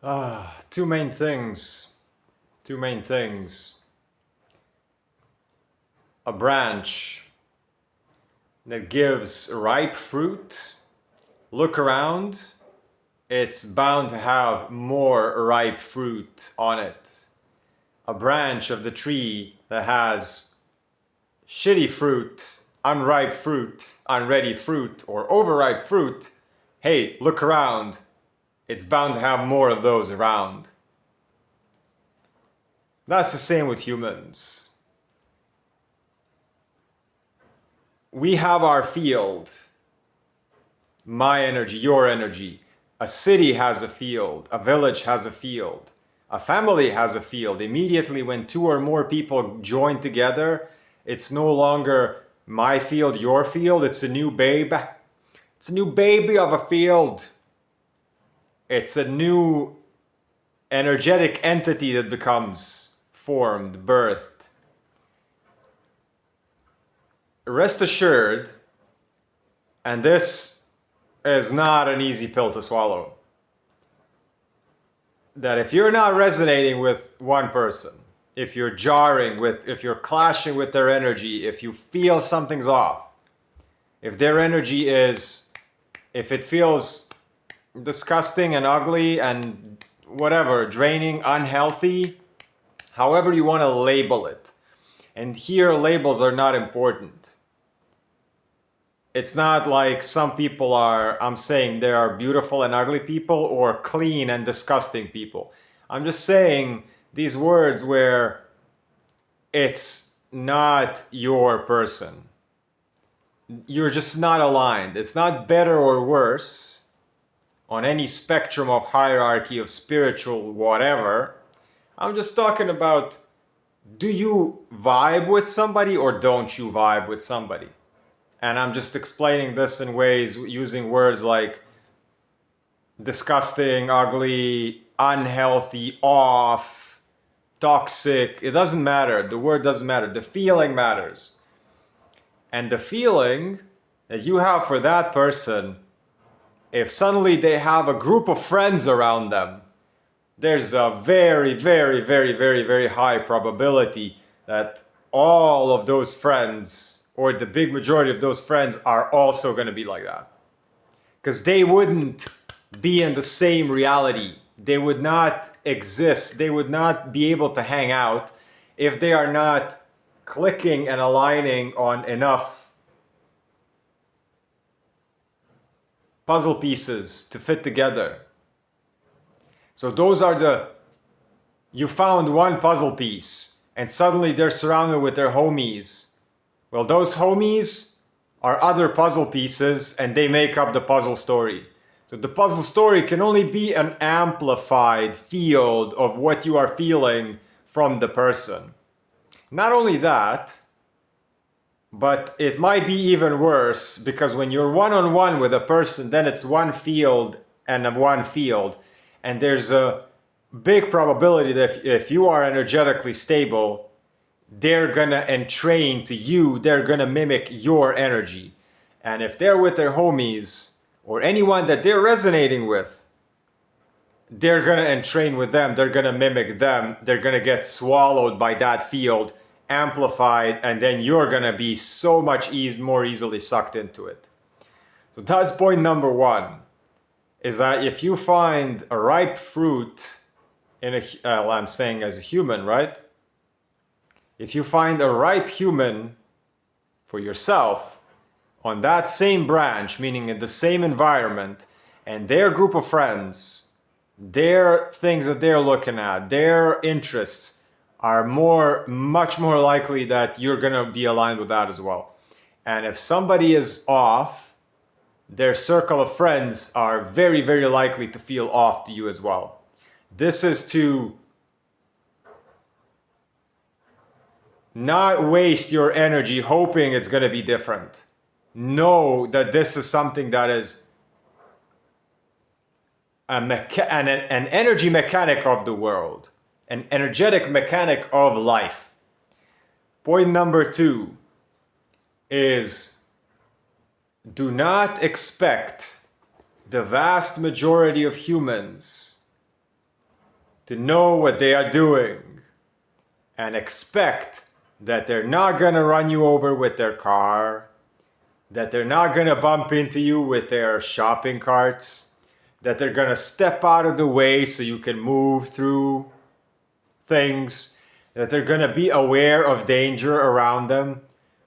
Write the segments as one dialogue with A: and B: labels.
A: Two main things. Two main things. A branch that gives ripe fruit. Look around. It's bound to have more ripe fruit on it. A branch of the tree that has shitty fruit, unripe fruit, unready fruit, or overripe fruit. Hey, look around. It's bound to have more of those around. That's the same with humans. We have our field. My energy, your energy. A city has a field. A village has a field. A family has a field. Immediately when two or more people join together, it's no longer my field, your field. It's a new babe. It's a new baby of a field. It's a new energetic entity that becomes formed, birthed. Rest assured, and this is not an easy pill to swallow, that if you're not resonating with one person, if you're jarring with, if you're clashing with their energy, if you feel something's off, if their energy is, if it feels disgusting and ugly and whatever, draining, unhealthy, however you want to label it. And here, labels are not important. It's not like some people are, I'm saying there are beautiful and ugly people or clean and disgusting people. I'm just saying these words where it's not your person. You're just not aligned. It's not better or worse on any spectrum of hierarchy of spiritual whatever. I'm just talking about, do you vibe with somebody or don't you vibe with somebody? And I'm just explaining this in ways using words like disgusting, ugly, unhealthy, off, toxic. It doesn't matter. The word doesn't matter. The feeling matters. And the feeling that you have for that person, if suddenly they have a group of friends around them, there's a very, very, very, very, very high probability that all of those friends, or the big majority of those friends, are also going to be like that. Because they wouldn't be in the same reality. They would not exist. They would not be able to hang out if they are not clicking and aligning on enough puzzle pieces to fit together. So those are you found one puzzle piece and suddenly they're surrounded with their homies. Well, those homies are other puzzle pieces and they make up the puzzle story. So the puzzle story can only be an amplified field of what you are feeling from the person. Not only that, but it might be even worse because when you're one-on-one with a person, then it's one field and one field. And there's a big probability that if you are energetically stable, they're gonna entrain to you, they're gonna mimic your energy. And if they're with their homies or anyone that they're resonating with, they're gonna entrain with them, they're gonna mimic them, they're gonna get swallowed by that field, amplified, and then you're gonna be so much more easily sucked into it. So that's point number one, is that if you find a ripe fruit in I'm saying as a human, right? If you find a ripe human for yourself on that same branch, meaning in the same environment, and their group of friends, their things that they're looking at, their interests are much more likely that you're gonna be aligned with that as well. And if somebody is off, their circle of friends are very, very likely to feel off to you as well. This is to not waste your energy hoping it's going to be different. Know that this is something that is an energy mechanic of the world, an energetic mechanic of life. Point number two is do not expect the vast majority of humans to know what they are doing and expect that they're not going to run you over with their car, that they're not going to bump into you with their shopping carts, that they're going to step out of the way so you can move through things, that they're going to be aware of danger around them,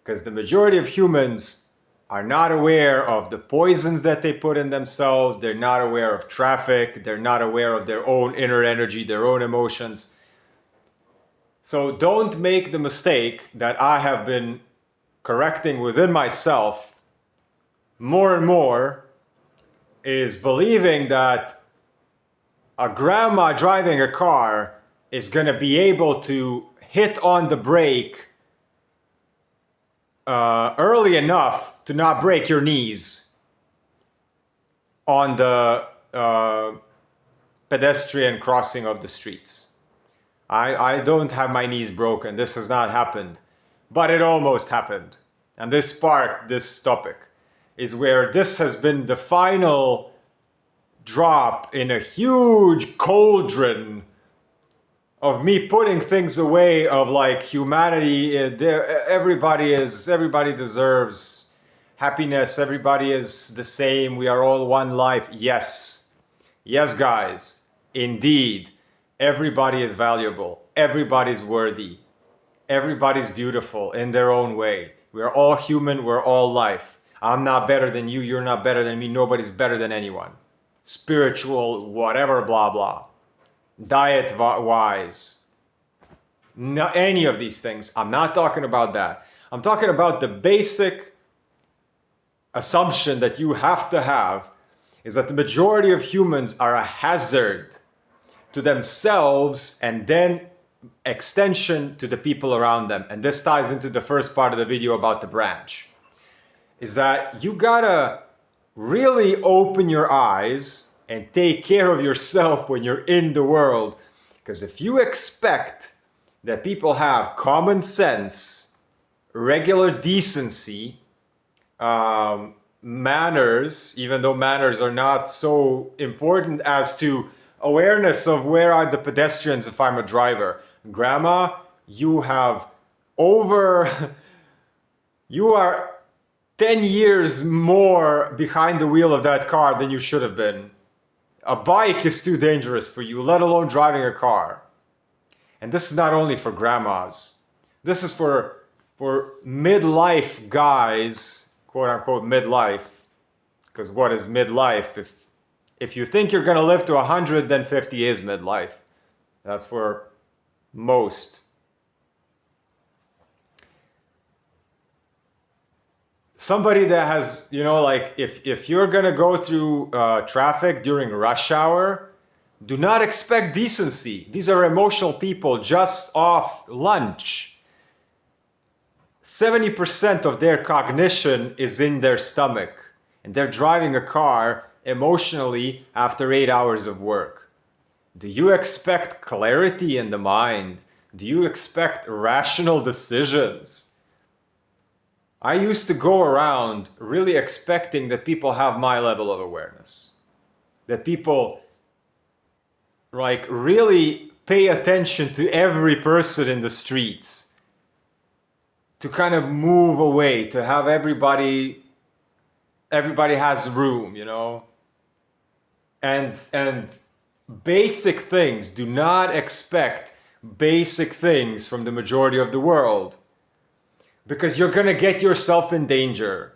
A: because the majority of humans are not aware of the poisons that they put in themselves. They're not aware of traffic. They're not aware of their own inner energy, their own emotions. So don't make the mistake that I have been correcting within myself more and more, is believing that a grandma driving a car is going to be able to hit on the brake early enough to not break your knees on the pedestrian crossing of the streets. I don't have my knees broken. This has not happened, but it almost happened. And this sparked this topic, is where this has been the final drop in a huge cauldron of me putting things away, of like humanity. Everybody deserves happiness. Everybody is the same. We are all one life. Yes, guys, indeed, everybody is valuable. Everybody's worthy. Everybody's beautiful in their own way. We are all human. We're all life. I'm not better than you. You're not better than me. Nobody's better than anyone. Spiritual, whatever, blah, blah. Diet wise. Not any of these things. I'm not talking about that. I'm talking about the basic assumption that you have to have, is that the majority of humans are a hazard to themselves and then extension to the people around them. And this ties into the first part of the video about the branch. Is that you gotta really open your eyes and take care of yourself when you're in the world. Because if you expect that people have common sense, regular decency, manners, even though manners are not so important as to awareness of where are the pedestrians if I'm a driver. Grandma, you have you are 10 years more behind the wheel of that car than you should have been. A bike is too dangerous for you, let alone driving a car. And this is not only for grandmas. This is for midlife guys, quote unquote midlife. Because what is midlife? If you think you're going to live to 100, then 50 is midlife. That's for most. Somebody that has, like if you're going to go through traffic during rush hour, do not expect decency. These are emotional people just off lunch. 70% of their cognition is in their stomach, and they're driving a car emotionally after 8 hours of work. Do you expect clarity in the mind? Do you expect rational decisions? I used to go around really expecting that people have my level of awareness. That people like really pay attention to every person in the streets. To kind of move away, to have everybody has room, And basic things, do not expect basic things from the majority of the world. Because you're going to get yourself in danger.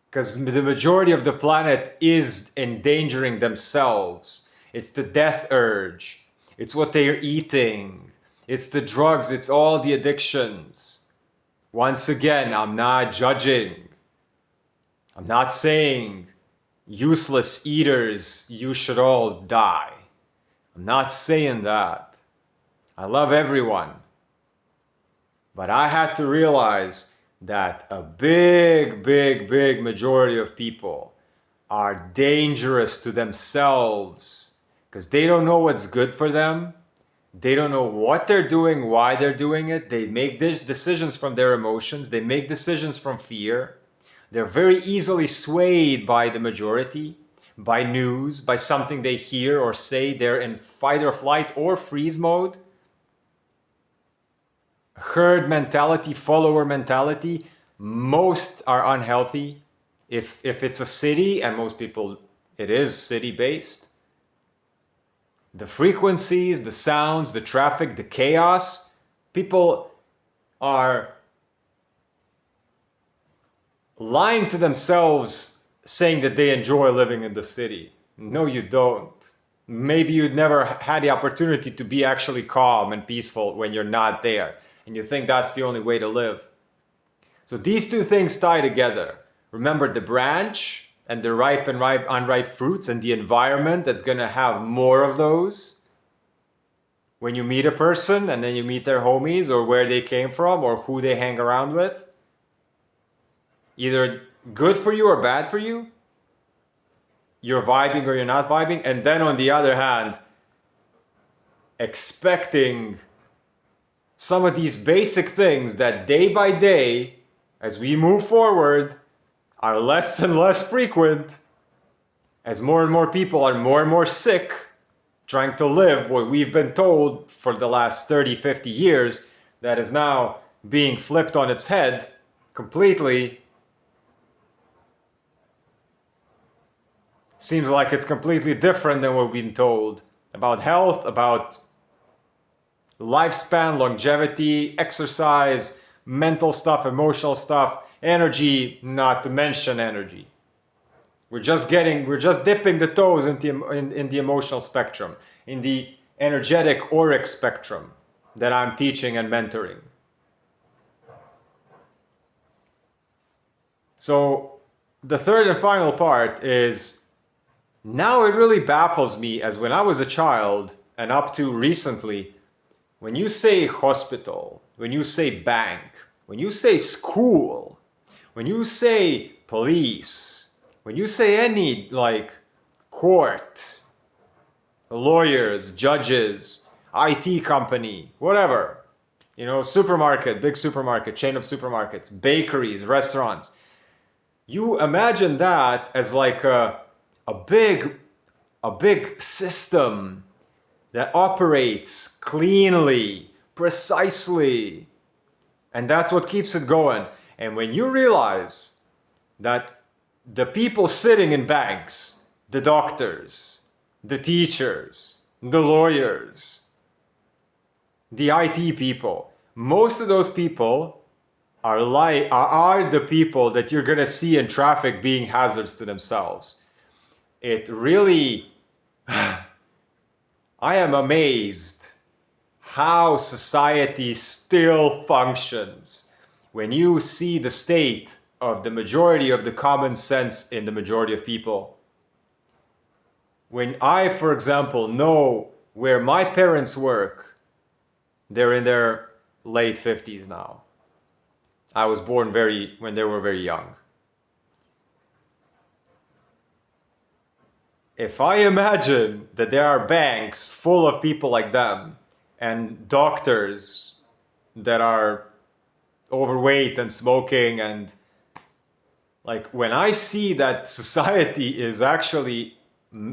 A: Because the majority of the planet is endangering themselves. It's the death urge. It's what they're eating. It's the drugs. It's all the addictions. Once again, I'm not judging. I'm not saying useless eaters, you should all die. I'm not saying that. I love everyone. But I had to realize that a big majority of people are dangerous to themselves because they don't know what's good for them. They don't know what they're doing, why they're doing it. They make decisions from their emotions. They make decisions from fear. They're very easily swayed by the majority, by news, by something they hear or say. They're in fight or flight or freeze mode. Herd mentality, follower mentality. Most are unhealthy. If it's a city, and most people, it is city-based, the frequencies, the sounds, the traffic, the chaos, people are lying to themselves saying that they enjoy living in the city. No, you don't. Maybe you'd never had the opportunity to be actually calm and peaceful when you're not there, and you think that's the only way to live. So these two things tie together. Remember the branch and the ripe and unripe fruits, and the environment that's going to have more of those. When you meet a person and then you meet their homies or where they came from or who they hang around with, either good for you or bad for you, you're vibing or you're not vibing. And then on the other hand, expecting some of these basic things that day by day, as we move forward, are less and less frequent, as more and more people are more and more sick, trying to live what we've been told for the last 30, 50 years, that is now being flipped on its head completely. Seems like it's completely different than what we've been told about health, about lifespan, longevity, exercise, mental stuff, emotional stuff, energy, not to mention energy. We're just dipping the toes in the emotional spectrum, in the energetic auric spectrum that I'm teaching and mentoring. So the third and final part is, now it really baffles me, as when I was a child and up to recently, when you say hospital, when you say bank, when you say school, when you say police, when you say any, like, court, lawyers, judges, IT company, whatever, supermarket, big supermarket, chain of supermarkets, bakeries, restaurants, you imagine that as like a big system that operates cleanly, precisely, and that's what keeps it going. And when you realize that the people sitting in banks, the doctors, the teachers, the lawyers, the IT people, most of those people are the people that you're gonna see in traffic being hazards to themselves. It really, I am amazed how society still functions when you see the state of the majority of the common sense in the majority of people. When I, for example, know where my parents work, they're in their late 50s now. I was born when they were very young. If I imagine that there are banks full of people like them and doctors that are overweight and smoking, and like, when I see that society is actually,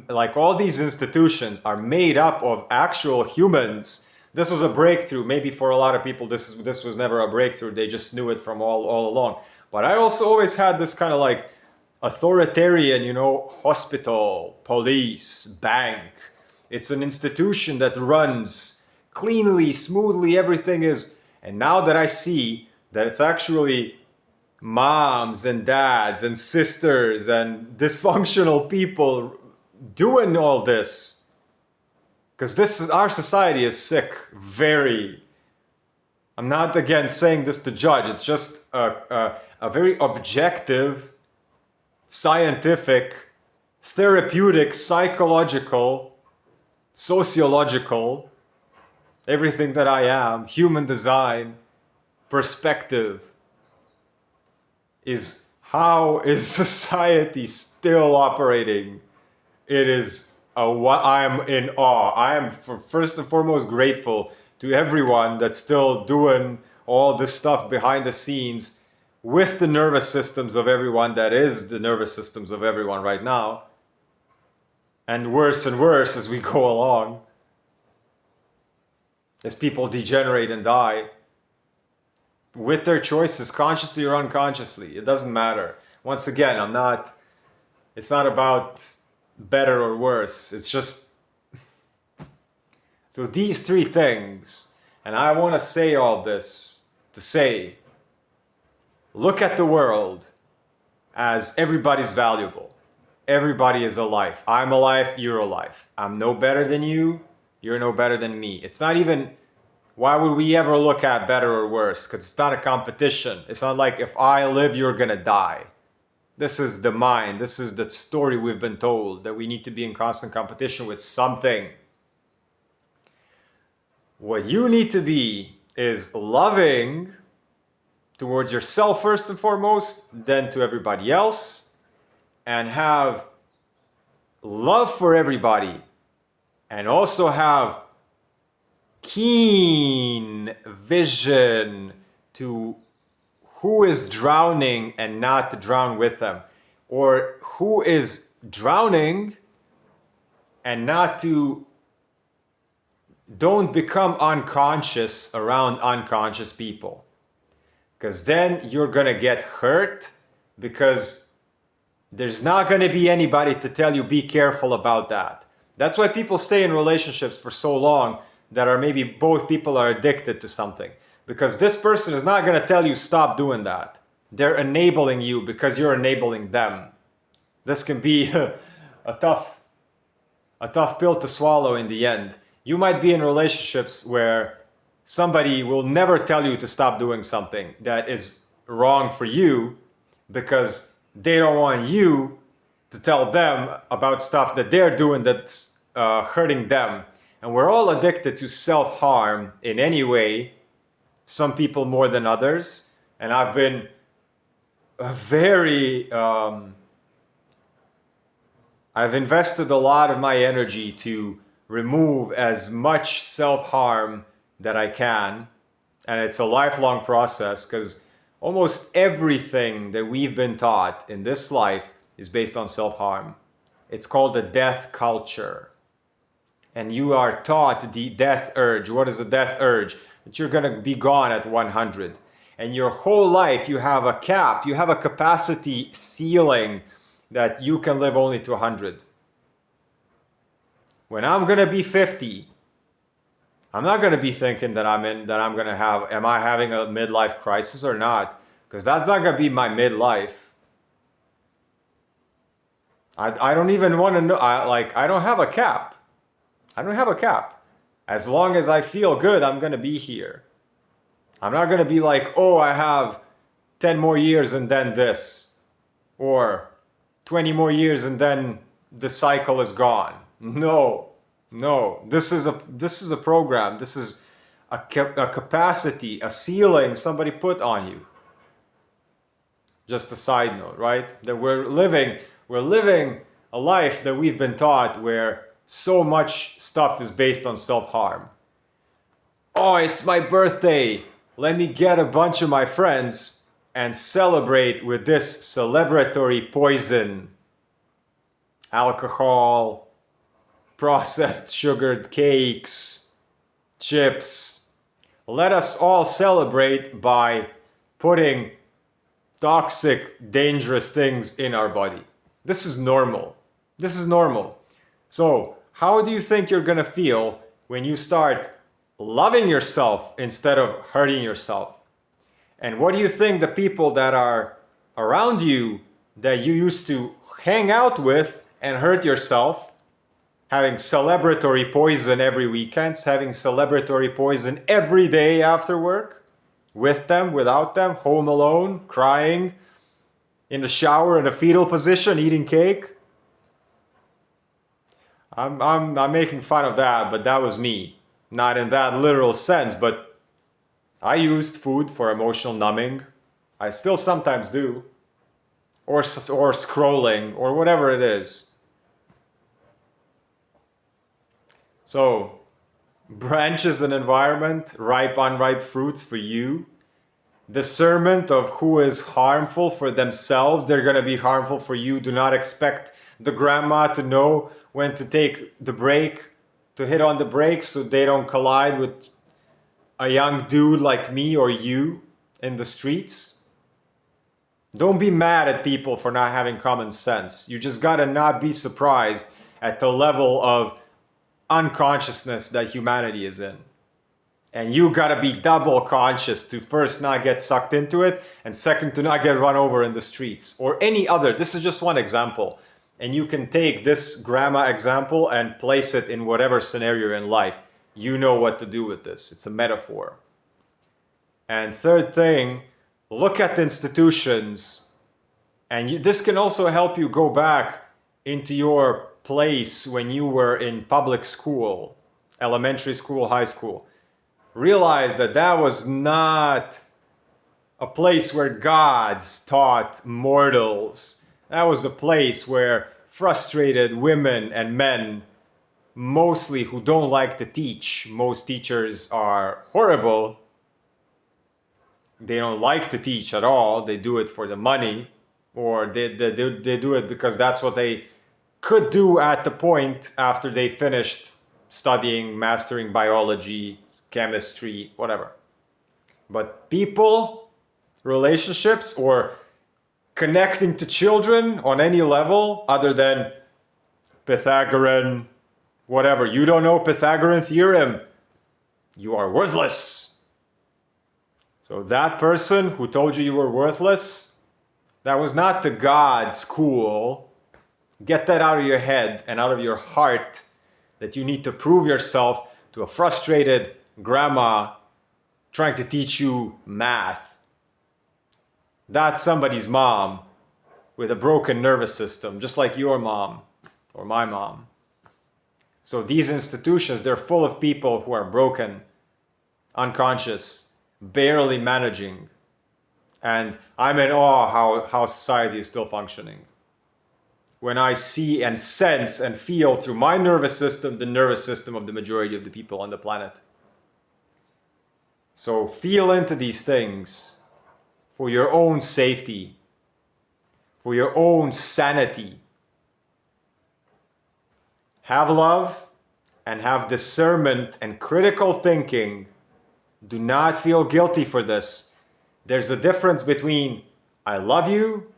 A: like, all these institutions are made up of actual humans, this was a breakthrough. Maybe for a lot of people this was never a breakthrough, they just knew it from all along. But I also always had this kind of like authoritarian, hospital, police, bank. It's an institution that runs cleanly, smoothly, everything is. And now that I see that it's actually moms and dads and sisters and dysfunctional people doing all this, because our society is sick. I'm not again saying this to judge, it's just a very objective, scientific, therapeutic, psychological, sociological, everything that I am, human design, perspective, is how is society still operating. It is I'm in awe. I am first and foremost grateful to everyone that's still doing all this stuff behind the scenes with the nervous systems of everyone that is the nervous systems of everyone right now. and worse as we go along, as people degenerate and die with their choices, consciously or unconsciously. It doesn't matter. Once again, it's not about better or worse. It's just, so these three things, and I want to say all this to say, look at the world as everybody's valuable. Everybody is alive. I'm alive, you're alive. I'm no better than you, you're no better than me. It's not even, why would we ever look at better or worse? Because it's not a competition. It's not like if I live, you're gonna die. This is the mind. This is the story we've been told, that we need to be in constant competition with something. What you need to be is loving towards yourself first and foremost, then to everybody else, and have love for everybody, and also have keen vision to who is drowning and not to drown with them, or who is drowning and not to, don't become unconscious around unconscious people, because then you're gonna get hurt, because there's not gonna be anybody to tell you be careful about that. That's why people stay in relationships for so long that are maybe both people are addicted to something, because this person is not gonna tell you stop doing that. They're enabling you because you're enabling them. This can be a tough pill to swallow in the end. You might be in relationships where somebody will never tell you to stop doing something that is wrong for you, because they don't want you to tell them about stuff that they're doing that's hurting them. And we're all addicted to self-harm in any way, some people more than others. And I've been I've invested a lot of my energy to remove as much self-harm that I can. And it's a lifelong process, because almost everything that we've been taught in this life is based on self-harm. It's called the death culture. And you are taught the death urge. What is the death urge? That you're gonna be gone at 100. And your whole life you have a cap, you have a capacity ceiling that you can live only to 100. When I'm gonna be 50, I'm not gonna be thinking that am I having a midlife crisis or not? Because that's not gonna be my midlife. I don't even want to know. I don't have a cap. I don't have a cap. As long as I feel good, I'm gonna be here. I'm not gonna be like, oh, I have 10 more years and then this, or 20 more years and then the cycle is gone. No. This is a program. This is a capacity, a ceiling somebody put on you. Just a side note, right? That we're living a life that we've been taught where so much stuff is based on self-harm. Oh, it's my birthday. Let me get a bunch of my friends and celebrate with this celebratory poison. Alcohol, processed sugared cakes, chips. Let us all celebrate by putting toxic, dangerous things in our body. This is normal. So, how do you think you're gonna feel when you start loving yourself instead of hurting yourself? And what do you think the people that are around you that you used to hang out with and hurt yourself, having celebratory poison every weekend, having celebratory poison every day after work, with them, without them, home alone, crying, in the shower in a fetal position, eating cake? I'm making fun of that, but that was me. Not in that literal sense, but I used food for emotional numbing. I still sometimes do. Or scrolling, or whatever it is. So, branches and environment, ripe, unripe fruits for you. Discernment of who is harmful for themselves. They're going to be harmful for you. Do not expect the grandma to know when to take the brake, to hit on the brakes so they don't collide with a young dude like me or you in the streets. Don't be mad at people for not having common sense. You just gotta not be surprised at the level of unconsciousness that humanity is in. And you gotta be double conscious to first not get sucked into it, and second to not get run over in the streets or any other. This is just one example. And you can take this grandma example and place it in whatever scenario in life. You know what to do with this. It's a metaphor. And third thing, look at the institutions. And this can also help you go back into your place when you were in public school, elementary school, high school. Realize that that was not a place where gods taught mortals. That was a place where frustrated women and men, mostly who don't like to teach, most teachers are horrible. They don't like to teach at all. They do it for the money, or they do it because that's what they could do at the point after they finished studying, mastering biology, chemistry, whatever. But people, relationships, or connecting to children on any level other than Pythagorean, whatever. You don't know Pythagorean theorem, you are worthless. So that person who told you were worthless, that was not the God school. Get that out of your head and out of your heart, that you need to prove yourself to a frustrated grandma trying to teach you math. That's somebody's mom with a broken nervous system, just like your mom or my mom. So these institutions, they're full of people who are broken, unconscious, barely managing. And I'm in awe how society is still functioning. When I see and sense and feel through my nervous system, the nervous system of the majority of the people on the planet. So feel into these things for your own safety, for your own sanity. Have love and have discernment and critical thinking. Do not feel guilty for this. There's a difference between I love you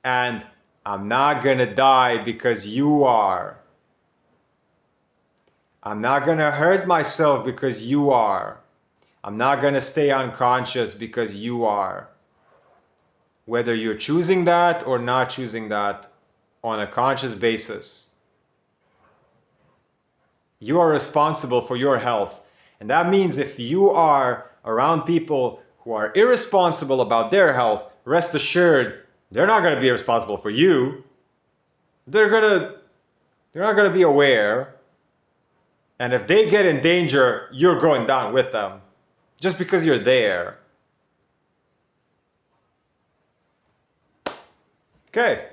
A: and I'm not gonna die because you are. I'm not gonna hurt myself because you are. I'm not gonna stay unconscious because you are. Whether you're choosing that or not choosing that on a conscious basis, you are responsible for your health. And that means if you are around people who are irresponsible about their health, rest assured, they're not going to be responsible for you. They're not going to be aware. And if they get in danger, you're going down with them. Just because you're there. Okay.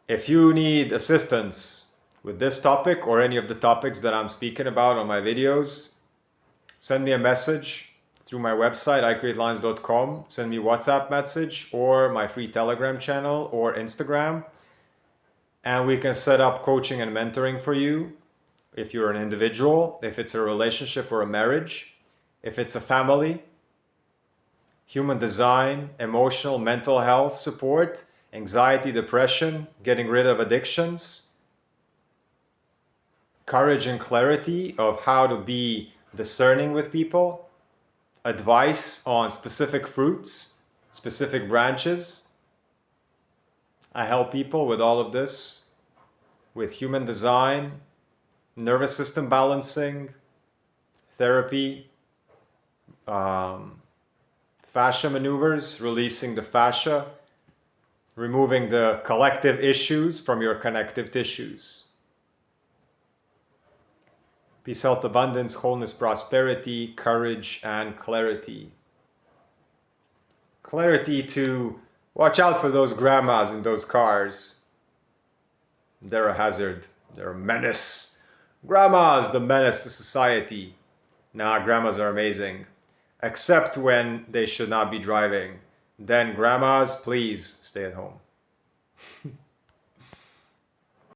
A: If you need assistance with this topic or any of the topics that I'm speaking about on my videos, send me a message through my website, icreatelines.com. Send me a WhatsApp message or my free Telegram channel or Instagram. And we can set up coaching and mentoring for you if you're an individual, if it's a relationship or a marriage, if it's a family, human design, emotional, mental health support, anxiety, depression, getting rid of addictions, courage and clarity of how to be discerning with people, advice on specific fruits, specific branches. I help people with all of this, with human design, nervous system balancing, therapy, fascia maneuvers, releasing the fascia, removing the collective issues from your connective tissues. Peace, health, abundance, wholeness, prosperity, courage, and clarity. Clarity to watch out for those grandmas in those cars. They're a hazard. They're a menace. Grandmas, the menace to society. Nah, grandmas are amazing. Except when they should not be driving. then grandmas, please stay at home.